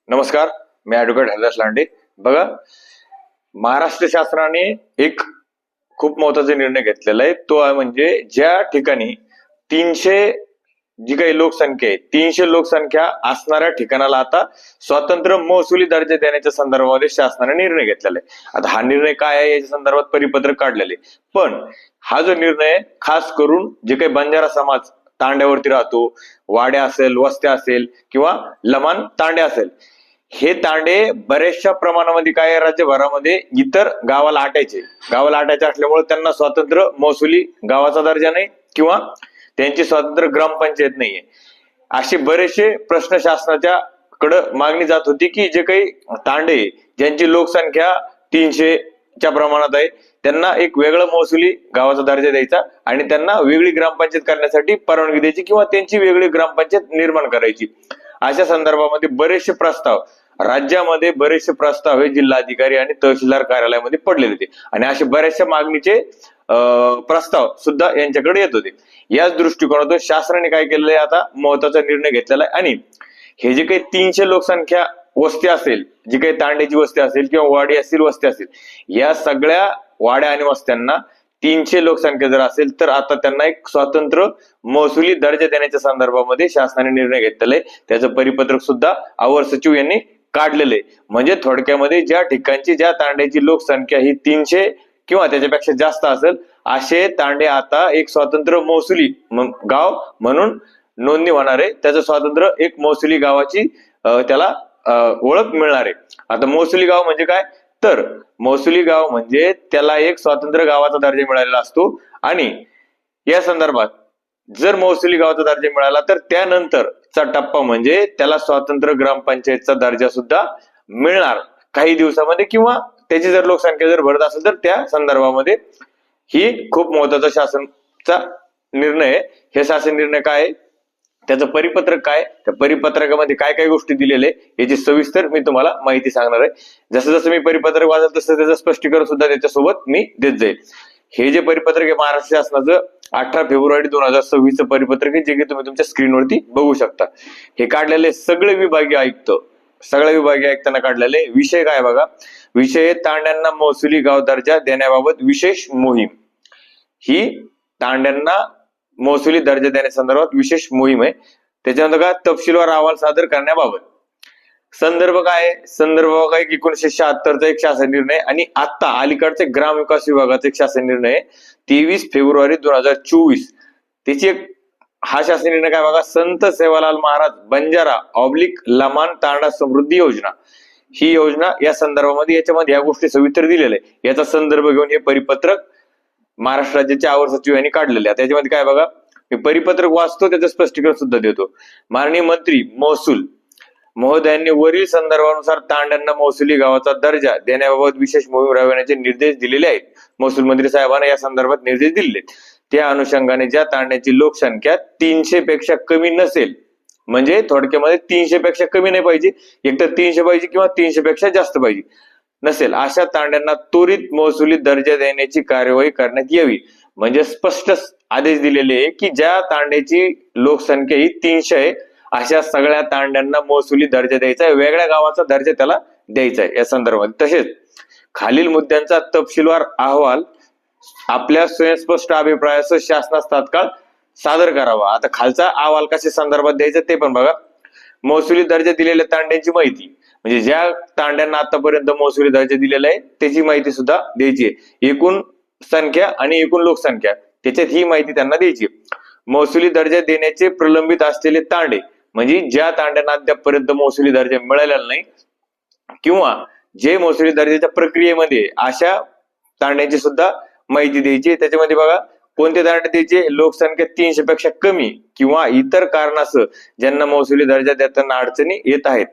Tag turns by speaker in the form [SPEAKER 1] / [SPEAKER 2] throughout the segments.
[SPEAKER 1] नमस्कार, मी ॲडव्होकेट हरिदास लांडे. बघा, महाराष्ट्र शासनाने एक खूप महत्वाचा निर्णय घेतलेला आहे. तो आहे म्हणजे ज्या ठिकाणी 300 जी काही लोकसंख्या आहे, 300 लोकसंख्या असणाऱ्या ठिकाणाला आता स्वतंत्र महसुली दर्जा देण्याच्या संदर्भामध्ये शासनाने निर्णय घेतलेला आहे. आता हा निर्णय काय आहे याच्या संदर्भात परिपत्रक काढलेले, पण हा जो निर्णय खास करून जे काही बंजारा समाज तांड्यावरती राहतो, वाड्या असेल, वस्त्या असेल किंवा लमान तांडे असेल, हे तांडे बऱ्याचशा प्रमाणामध्ये काय राज्यभरामध्ये इतर गावाला आटायचे असल्यामुळे त्यांना स्वतंत्र महसुली गावाचा दर्जा नाही किंवा त्यांची स्वतंत्र ग्रामपंचायत नाहीये. असे बरेचसे प्रश्न शासनाच्या कडे मागणी जात होती की जे काही तांडे ज्यांची लोकसंख्या 300च्या प्रमाणात आहे त्यांना एक वेगळं महसुली गावाचा दर्जा द्यायचा आणि त्यांना वेगळी ग्रामपंचायत करण्यासाठी परवानगी द्यायची किंवा त्यांची वेगळी ग्रामपंचायत निर्माण करायची. अशा संदर्भामध्ये बरेचसे प्रस्ताव राज्यामध्ये हे जिल्हाधिकारी आणि तहसीलदार कार्यालयामध्ये पडलेले होते आणि असे बऱ्याचशा मागणीचे प्रस्ताव सुद्धा यांच्याकडे येत होते. याच दृष्टिकोनातून शासनाने काय केलेलं आहे, आता महत्वाचा निर्णय घेतलेला आहे आणि हे जे काही 300 लोकसंख्या वस्ती असेल, जी काही तांड्याची वस्ती असेल किंवा वाडी असतील, वस्ती असेल, या सगळ्या वाड्या आणि वस्त्यांना 300 लोकसंख्या जर असेल तर आता त्यांना एक स्वतंत्र महसुली दर्जा देण्याच्या संदर्भामध्ये शासनाने निर्णय घेतलेला आहे. त्याचं परिपत्रक सुद्धा अवर सचिव यांनी काढलेले. म्हणजे थोडक्यामध्ये ज्या ठिकाणची ज्या तांड्याची लोकसंख्या ही 300 किंवा त्याच्यापेक्षा जास्त असेल असे तांडे आता एक स्वतंत्र महसुली गाव म्हणून नोंदणी होणार आहे. त्याचं स्वतंत्र एक महसुली गावाची त्याला ओळख मिळणार आहे. आता महसुली गाव म्हणजे काय, तर महसुली गाव म्हणजे त्याला एक स्वतंत्र गावाचा दर्जा मिळालेला असतो आणि या संदर्भात जर महसुली गावाचा दर्जा मिळाला तर त्यानंतरचा टप्पा म्हणजे त्याला स्वतंत्र ग्रामपंचायतचा दर्जा सुद्धा मिळणार काही दिवसामध्ये किंवा त्याची जर लोकसंख्या जर भरत असेल तर त्या संदर्भामध्ये. ही खूप महत्वाचा शासनचा निर्णय आहे. हे शासन निर्णय काय आहे, त्याचं परिपत्रक काय, त्या परिपत्रकामध्ये काय काय गोष्टी दिलेल्या आहे याची सविस्तर मी तुम्हाला माहिती सांगणार आहे. जसं जसं मी परिपत्रक वाचेल तसं त्याचं स्पष्टीकरण सुद्धा त्याच्यासोबत मी देत जाईल. हे जे परिपत्रक आहे महाराष्ट्र शासनाचं 18 फेब्रुवारी 2026 परिपत्रक आहे, जे की तुम्ही तुमच्या स्क्रीनवरती बघू शकता. हे काढलेले सगळे विभागीय आयुक्त, सगळ्या विभागीय आयुक्तांना काढलेले. विषय काय बघा, विषय तांड्यांना महसुली गाव दर्जा देण्याबाबत विशेष मोहीम. ही तांड्यांना महसुली दर्जा देण्यासंदर्भात विशेष मोहीम आहे. त्याच्यानंतर काय, तपशीलवार अहवाल सादर करण्याबाबत. संदर्भ काय, संदर्भ काय 1976चा एक शासन निर्णय आणि आता अलीकडचे ग्रामविकास विभागाचा एक शासन निर्णय 23 फेब्रुवारी 2024. त्याची एक हा शासन निर्णय काय बघा, संत सेवालाल महाराज बंजारा लमान तांडा समृद्धी योजना. ही योजना या संदर्भामध्ये याच्यामध्ये या गोष्टी सविस्तर दिलेल्या आहे. याचा संदर्भ घेऊन हे परिपत्रक महाराष्ट्र राज्याच्या अवर सचिव यांनी काढलेले. त्याच्यामध्ये काय बघा, मी परिपत्रक वाचतो, त्याचं स्पष्टीकरण सुद्धा देतो. माननीय मंत्री महसूल महोदयांनी वरील संदर्भानुसार तांड्यांना महसुली गावाचा दर्जा देण्याबाबत विशेष मोहीम राबविण्याचे निर्देश दिलेले आहेत. महसूल मंत्री साहेबांना या संदर्भात निर्देश दिलेले. त्या अनुषंगाने ज्या तांड्याची लोकसंख्या 300 पेक्षा कमी नसेल, म्हणजे थोडक्यामध्ये 300 पेक्षा कमी नाही पाहिजे, एकतर 300 पाहिजे किंवा 300 पेक्षा जास्त पाहिजे नसेल, अशा तांड्यांना त्वरित महसुली दर्जा देण्याची कार्यवाही करण्यात यावी. म्हणजे स्पष्ट आदेश दिलेले आहे की ज्या तांड्याची लोकसंख्या ही 300 आहे अशा सगळ्या तांड्यांना महसुली दर्जा द्यायचा आहे, वेगळ्या गावाचा दर्जा त्याला द्यायचा आहे या संदर्भात. तसेच खालील मुद्द्यांचा तपशीलवार अहवाल आपल्या स्वयंस्पष्ट अभिप्रायासह शासनास तात्काळ सादर करावा. आता खालचा अहवाल कशा संदर्भात द्यायचा ते पण बघा. महसुली दर्जा दिलेल्या तांड्यांची माहिती, म्हणजे ज्या तांड्यांना आतापर्यंत महसुली दर्जा दिलेला आहे त्याची माहिती सुद्धा द्यायची आहे. एकूण संख्या आणि एकूण लोकसंख्या त्याच्यात ही माहिती त्यांना द्यायची. महसुली दर्जा देण्याचे प्रलंबित असलेले तांडे, म्हणजे ज्या तांड्यांना अद्यापपर्यंत महसुली दर्जा मिळालेला नाही किंवा जे महसुली दर्जाच्या प्रक्रियेमध्ये अशा तांड्यांची सुद्धा माहिती द्यायची. त्याच्यामध्ये बघा कोणते तांडे द्यायचे, लोकसंख्या 300 पेक्षा कमी किंवा इतर कारणासह ज्यांना महसुली दर्जा देताना अडचणी येत आहेत.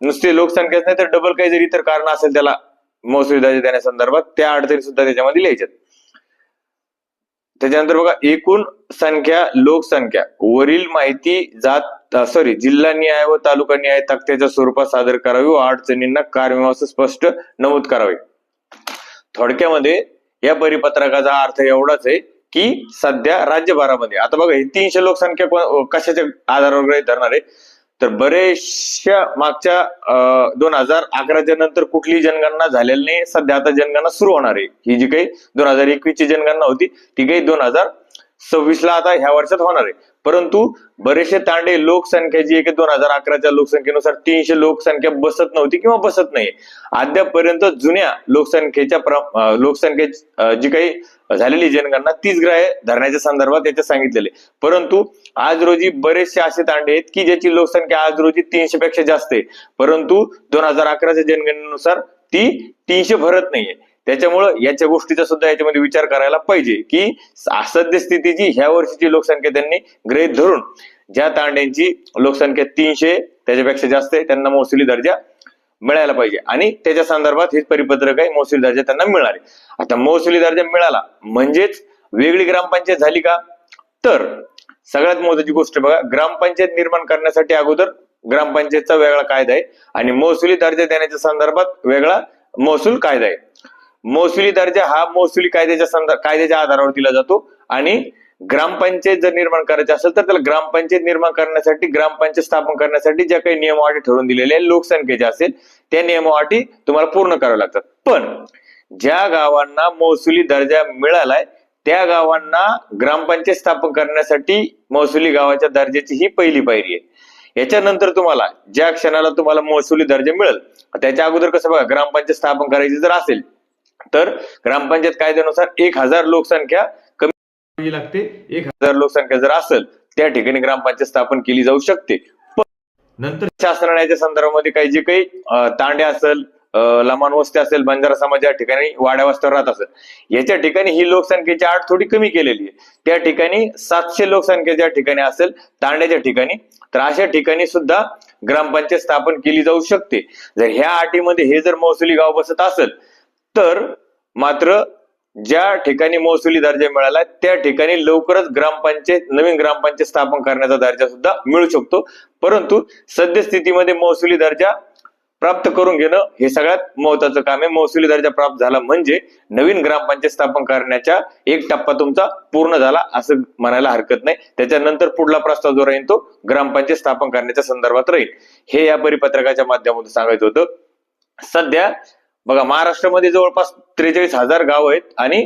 [SPEAKER 1] नुसते लोकसंख्याच नाही तर डबल काही जर इतर कारण असेल त्याला महसुली दर्जा देण्यासंदर्भात त्या अडचणी सुद्धा त्याच्यामध्ये लिहायच्यात. त्याच्यानंतर बघा, एकूण संख्या लोकसंख्या वरील माहिती जिल्हा निहाय व तालुका निहाय तक्त्याच्या स्वरूपात सादर करावी व अडचणींना कार्यवाही स्पष्ट नमूद करावे. थोडक्यामध्ये या परिपत्रकाचा अर्थ एवढाच आहे की सध्या राज्यभरामध्ये आता बघा ही 300 लोकसंख्या कशाच्या आधारावर गृहीत धरणार आहे, तर बरेचशा मागच्या 2011च्या नंतर कुठलीही जनगणना झालेली नाही. सध्या आता जनगणना सुरू होणार आहे. ही जी काही 2021 ची जनगणना होती ती काही 2026 ला आता ह्या वर्षात होणार आहे. परंतु बरेचसे तांडे लोकसंख्या जी आहे की 2011च्या लोकसंख्येनुसार 300 लोकसंख्या बसत नव्हती किंवा बसत नाही. अद्यापपर्यंत जुन्या लोकसंख्ये जी काही झालेली जनगणना तीच ग्राह्य धरण्याच्या संदर्भात याच्यात सांगितलेले. परंतु आज रोजी बरेचसे असे तांडे आहेत की ज्याची लोकसंख्या आज रोजी 300 पेक्षा जास्त आहे, परंतु 2011च्या जनगणनेनुसार ती 300 भरत नाहीये. त्याच्यामुळं याच्या गोष्टीचा सुद्धा याच्यामध्ये विचार करायला पाहिजे की सद्यस्थितीची ह्या वर्षीची लोकसंख्या त्यांनी गृहीत धरून ज्या तांड्यांची लोकसंख्या 300 त्याच्यापेक्षा जास्त आहे त्यांना महसुली दर्जा मिळायला पाहिजे आणि त्याच्या संदर्भात हे परिपत्रक आहे, महसुली दर्जा त्यांना मिळणार आहे. आता महसुली दर्जा मिळाला म्हणजेच वेगळी ग्रामपंचायत झाली का? तर सगळ्यात महत्वाची गोष्ट बघा, ग्रामपंचायत निर्माण करण्यासाठी अगोदर ग्रामपंचायतचा वेगळा कायदा आहे आणि महसुली दर्जा देण्याच्या संदर्भात वेगळा महसूल कायदा आहे. महसुली दर्जा हा महसुली कायद्याच्या आधारावर दिला जातो आणि ग्रामपंचायत जर निर्माण करायची असेल तर त्याला ग्रामपंचायत निर्माण करण्यासाठी, ग्रामपंचायत स्थापन करण्यासाठी ज्या काही नियम अटी ठरवून दिलेल्या लोकसंख्येच्या असेल त्या नियम अटी तुम्हाला पूर्ण कराव्या लागतात. पण ज्या गावांना महसुली दर्जा मिळालाय त्या गावांना ग्रामपंचायत स्थापन करण्यासाठी महसुली गावाच्या दर्जाची ही पहिली पायरी आहे. याच्यानंतर तुम्हाला ज्या क्षणाला तुम्हाला महसुली दर्जा मिळेल त्याच्या अगोदर कसं बघा, ग्रामपंचायत स्थापन करायची जर असेल तर ग्रामपंचायत कायद्यानुसार 1000 लोकसंख्या कमी लागते. 1000 लोकसंख्या जर असेल त्या ठिकाणी ग्रामपंचायत स्थापन केली जाऊ शकते. नंतर शासनाच्या संदर्भामध्ये काही जे काही तांडे असेल, लमाण वस्ती असेल, बंजारा समाज या ठिकाणी वाड्या वस्त्यावर राहत असेल याच्या ठिकाणी ही लोकसंख्येची अट थोडी कमी केलेली आहे. त्या ठिकाणी 700 लोकसंख्या ज्या ठिकाणी असेल तांड्याच्या ठिकाणी, तर अशा ठिकाणी सुद्धा ग्रामपंचायत स्थापन केली जाऊ शकते. जर ह्या अटीमध्ये हे जर महसुली गाव बसत असेल तर मात्र ज्या ठिकाणी महसुली दर्जा मिळाला त्या ठिकाणी लवकरच नवीन ग्रामपंचायत स्थापन करण्याचा दर्जा सुद्धा मिळू शकतो. परंतु सद्यस्थितीमध्ये महसुली दर्जा प्राप्त करून घेणं हे सगळ्यात महत्वाचं काम आहे. महसुली दर्जा प्राप्त झाला म्हणजे नवीन ग्रामपंचायत स्थापन करण्याचा एक टप्पा तुमचा पूर्ण झाला असं म्हणायला हरकत नाही. त्याच्यानंतर पुढला प्रस्ताव जो राहील तो ग्रामपंचायत स्थापन करण्याच्या संदर्भात राहील. हे या परिपत्रकाच्या माध्यमातून सांगायचं होतं. सध्या बघा महाराष्ट्रामध्ये जवळपास 43,000 गाव आहेत आणि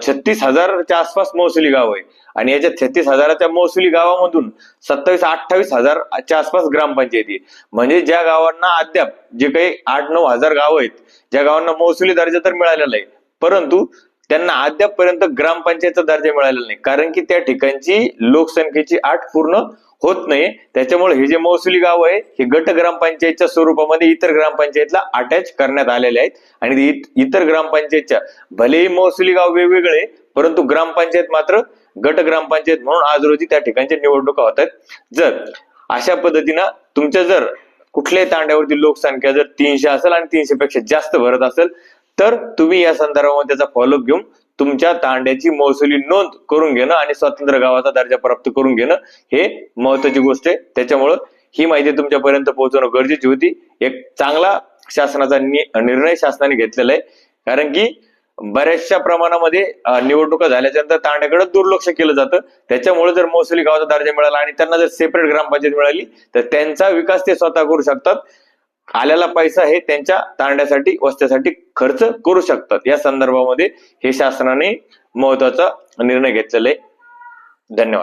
[SPEAKER 1] 36,000च्या आसपास महसुली गाव आहे आणि याच्या 36,000च्या महसुली गावामधून 27-28,000च्या आसपास ग्रामपंचायती. म्हणजे ज्या गावांना अद्याप जे काही 8-9 हजार गाव आहेत ज्या गावांना महसुली दर्जा तर मिळालेला आहे परंतु त्यांना अद्यापपर्यंत ग्रामपंचायतचा दर्जा मिळालेला नाही, कारण की त्या ठिकाणची लोकसंख्येची अट पूर्ण होत नाही. त्याच्यामुळे हे जे महसुली गाव आहे हे गट ग्रामपंचायतच्या स्वरूपामध्ये इतर ग्रामपंचायतला अटॅच करण्यात आलेले आहेत आणि इतर ग्रामपंचायतच्या भलेही महसुली गाव वेगवेगळे परंतु ग्रामपंचायत मात्र गट ग्रामपंचायत म्हणून आज रोजी त्या ठिकाणच्या निवडणुका होत आहेत. जर अशा पद्धतीनं तुमच्या जर कुठल्याही तांड्यावरती लोकसंख्या जर 300 असेल आणि 300 पेक्षा जास्त भरत असेल तर तुम्ही या संदर्भामध्ये त्याचा फॉलोअप घेऊन तुमच्या तांड्याची महसुली नोंद करून घेणं आणि स्वतंत्र गावाचा दर्जा प्राप्त करून घेणं हे महत्वाची गोष्ट आहे. त्याच्यामुळं ही माहिती तुमच्यापर्यंत पोहोचवणं गरजेची होती. एक चांगला शासनाचा निर्णय शासनाने घेतलेला आहे, कारण की बऱ्याचशा प्रमाणामध्ये निवडणुका झाल्याच्या नंतर तांड्याकडे दुर्लक्ष केलं जातं. त्याच्यामुळे जर महसुली गावाचा दर्जा मिळाला आणि त्यांना जर सेपरेट ग्रामपंचायत मिळाली तर त्यांचा विकास ते स्वतः करू शकतात. आलेला पैसा हे त्यांच्या तांड्यासाठी वस्त्यासाठी खर्च करू शकतात. या संदर्भामध्ये हे शासनाने महत्वाचा निर्णय घेतलेला आहे. धन्यवाद.